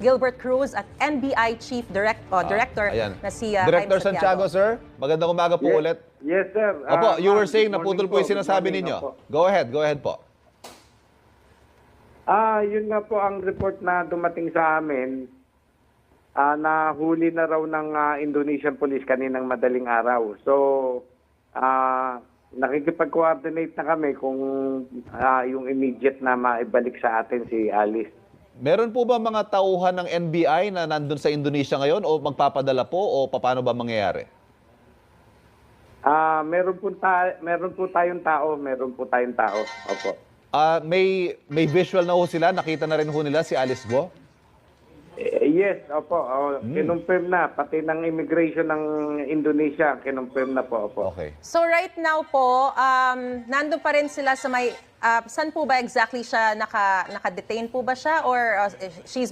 Gilbert Cruz at NBI Chief Director Ayan. na si Director Jaime Santiago, sir. Magandang umaga po ulit. Yes, sir. Opo, you were ma'am, saying good naputol morning po yung Good sinasabi morning, ninyo. opo. Go ahead po. Yun nga po ang report na dumating sa amin. Nahuli na raw ng Indonesian police kaninang madaling araw. So, nakikipag-coordinate na kami kung yung immediate na maibalik sa atin si Alice. Meron po ba mga tauhan ng NBI na nandun sa Indonesia ngayon o magpapadala po o paano ba mangyayari? Meron po tayong tao. Opo. May visual na ho sila? Nakita na rin ho nila si Alice Guo? Yes, opo. Kinonfirm na. Pati ng immigration ng Indonesia, kinonfirm na po. Opo. Okay. So right now po, nandun pa rin sila sa may, saan po ba exactly siya naka-detain po ba siya or she's